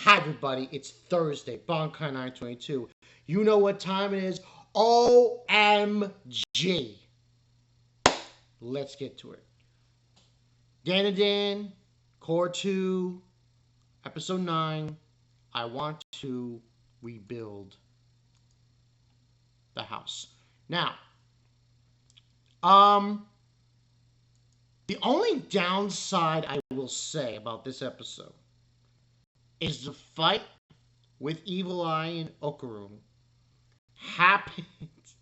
Hi, everybody. It's Thursday, Bonkai 922. You know what time it is. OMG. Let's get to it. Dandadan, Core 2, Episode 9. I want to rebuild the house. Now, the only downside I will say about this episode is the fight with Evil Eye and Okarum happened,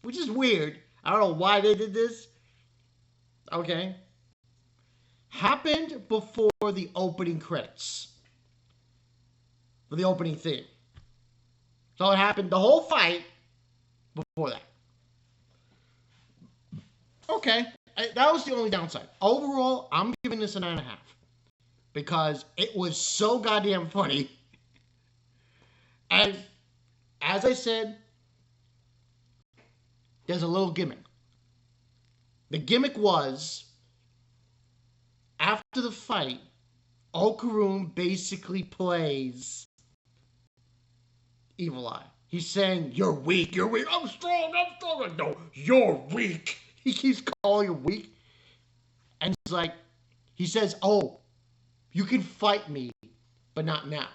which is weird. I don't know why they did this. Okay. Happened before the opening credits. For the opening theme. So it happened the whole fight before that. Okay. That was the only downside. Overall, I'm giving this a 9.5. Because it was so goddamn funny. And as I said, there's a little gimmick. The gimmick was, after the fight, Okarum basically plays Evil Eye. He's saying, you're weak, you're weak. I'm strong. No, you're weak. He keeps calling him weak. And he's like, he says, oh, you can fight me, but not now.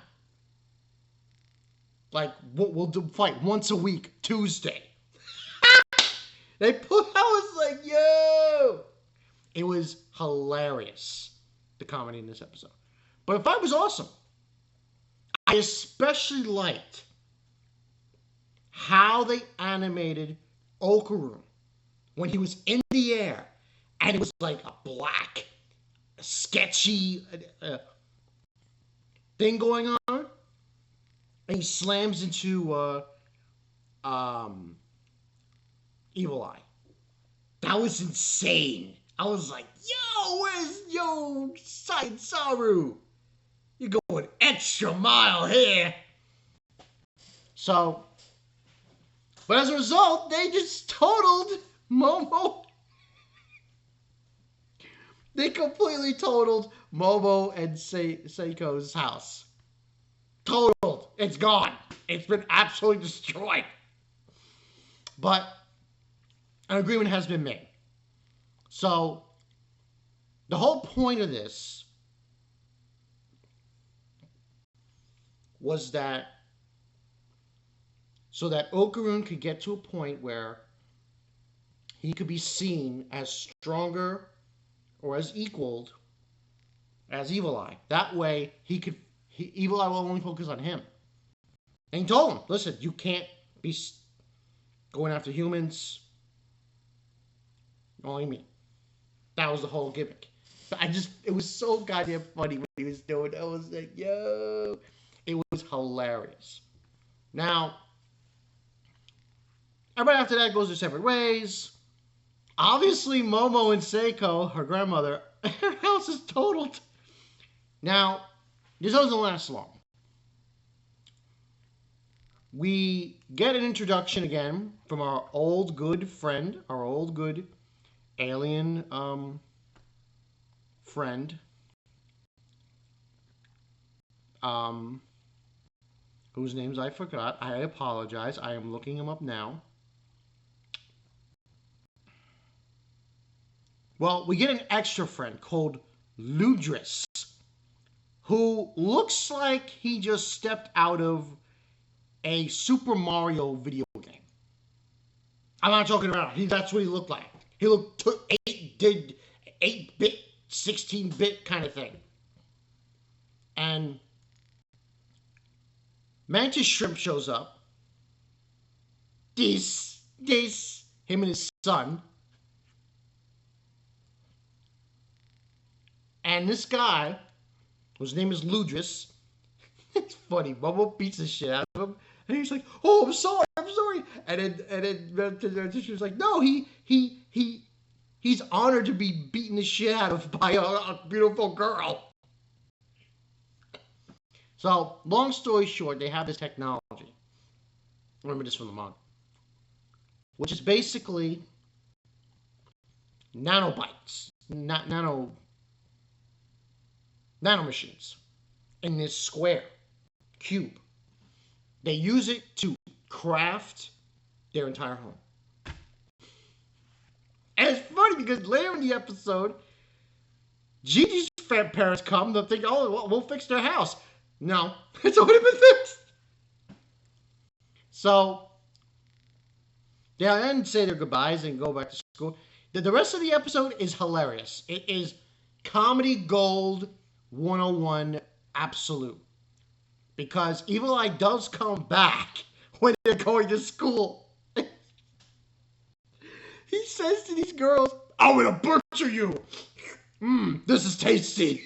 Like, we'll do fight once a week, Tuesday. I was like, yo. It was hilarious, the comedy in this episode. But the fight was awesome. I especially liked how they animated Okarum when he was in the air. And it was like a black, sketchy thing going on. And he slams into Evil Eye. That was insane. I was like, yo, where's Side Saru? You're going extra mile here. So, but as a result, they just totaled Momo. They completely totaled Momo and Seiko's house. Totaled. It's gone. It's been absolutely destroyed. But an agreement has been made. So, the whole point of this was that so that Okarum could get to a point where he could be seen as stronger or as equaled as Evil Eye. That way, Evil Eye will only focus on him. And he told him, listen, you can't be going after humans. Only me. That was the whole gimmick. It was so goddamn funny what he was doing. I was like, yo. It was hilarious. Now, everybody after that goes their separate ways. Obviously, Momo and Seiko, her grandmother, her house is totaled. Now, this doesn't last long. We get an introduction again from our old good friend, our old good alien friend, whose names I forgot. I apologize. I am looking him up now. Well, we get an extra friend called Ludris, who looks like he just stepped out of a Super Mario video game. I'm not joking around. That's what he looked like. He looked 8-bit, 16-bit kind of thing. And Mantis Shrimp shows up. Him and his son. And this guy, whose name is Ludris, it's funny. Bubble beats the shit out of him. And he's like, oh, I'm sorry. And then she was like, no, he's honored to be beaten the shit out of by a beautiful girl. So, long story short, they have this technology. Remember this from the manga. Which is basically nanobites. Nanomachines in this square. cube. They use it to craft their entire home. And it's funny because later in the episode, Gigi's parents come. They'll think, oh, we'll fix their house. No, it's already been fixed. So, they then say their goodbyes and go back to school. The rest of the episode is hilarious. It is comedy gold 101 absolute. Because Evil Eye does come back when they're going to school. He says to these girls, I'm going to butcher you. This is tasty.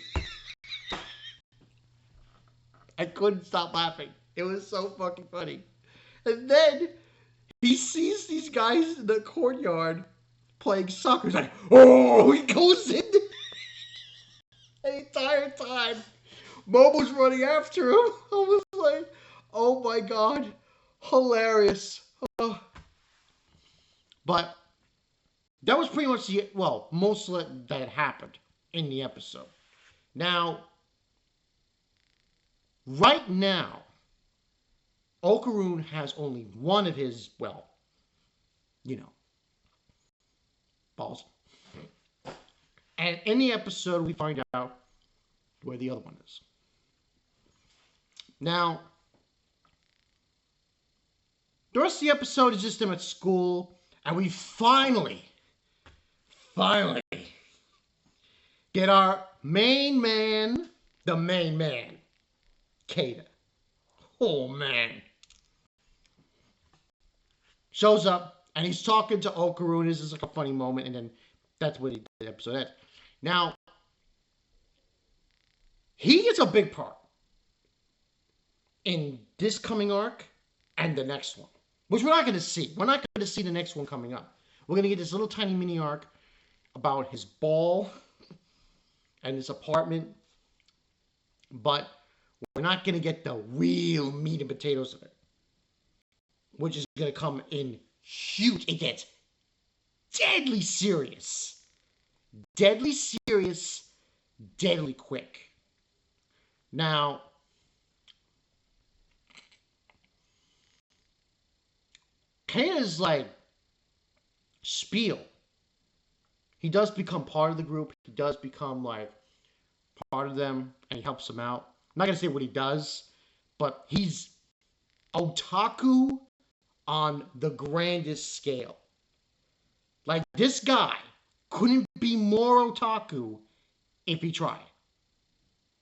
I couldn't stop laughing. It was so fucking funny. And then he sees these guys in the courtyard playing soccer. He's like, oh, he goes in. The entire time, Momo's running after him. I was like, oh my God, hilarious. Oh. But that was pretty much most of that had happened in the episode. Now, right now, Okaroon has only one of his, balls. And in the episode, we find out where the other one is. Now, the rest of the episode is just them at school, and we finally get our main man, the main man, Keita. Oh, man. Shows up, and he's talking to Okaroon. This is like a funny moment, and then that's where the episode ends. Now, he gets a big part in this coming arc and the next one, which we're not going to see. We're not going to see the next one coming up. We're going to get this little tiny mini arc about his ball and his apartment, but we're not going to get the real meat and potatoes of it, which is going to come in huge. It gets deadly serious. Deadly serious, deadly quick. Now, Keita's spiel. He does become part of the group. He does become part of them, and he helps them out. I'm not going to say what he does, but he's otaku on the grandest scale. This guy couldn't be more otaku if he tried.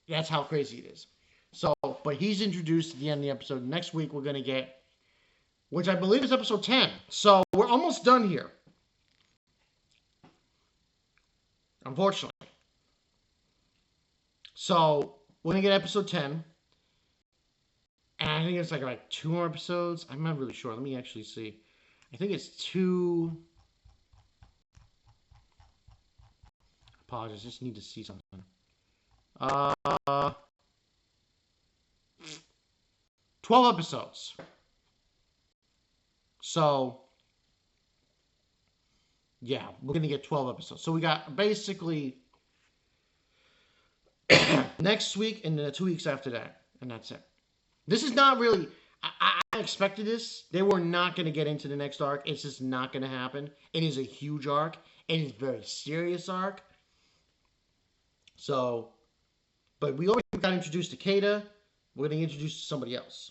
That's how crazy it is. So, but he's introduced at the end of the episode. Next week we're going to get, which I believe is episode 10. So we're almost done here. Unfortunately. So we're going to get episode 10. And I think it's like 2 more episodes. I'm not really sure. Let me actually see. I think it's 2. Apologies. I just need to see something. 12 episodes. So, yeah, we're going to get 12 episodes. So we got basically next week and then 2 weeks after that. And that's it. This is not really... I expected this. They were not going to get into the next arc. It's just not going to happen. It is a huge arc. It is a very serious arc. So, but we already got introduced to Keita. We're going to introduce to somebody else.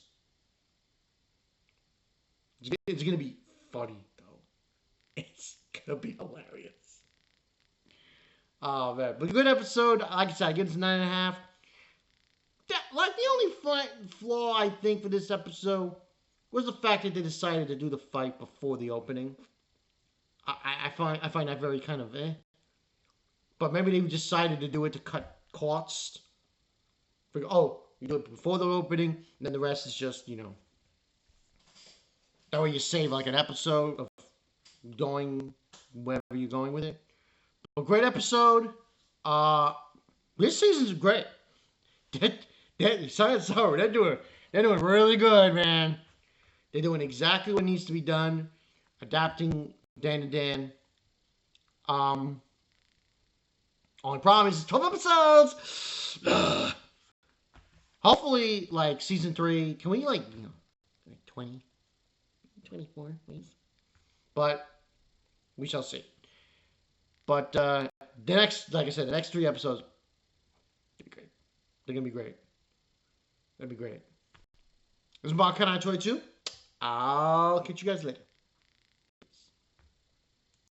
It's going to be funny, though. It's going to be hilarious. Oh, man. But a good episode. Like I said, I give it a 9.5. The only flaw, I think, for this episode was the fact that they decided to do the fight before the opening. I find that very kind of But maybe they decided to do it to cut costs. You do it before the opening, and then the rest is just, that way you save an episode of going wherever you're going with it. A great episode. This season's great. They're doing really good, man. They're doing exactly what needs to be done. Adapting Dandadan. Only problem is 12 episodes. Hopefully, like season 3, can we like 20, 24, please? But we shall see. But the next, like I said, the next 3 episodes, they're great. They're gonna be great. They'll be great. This is Mark 22. I'll catch you guys later.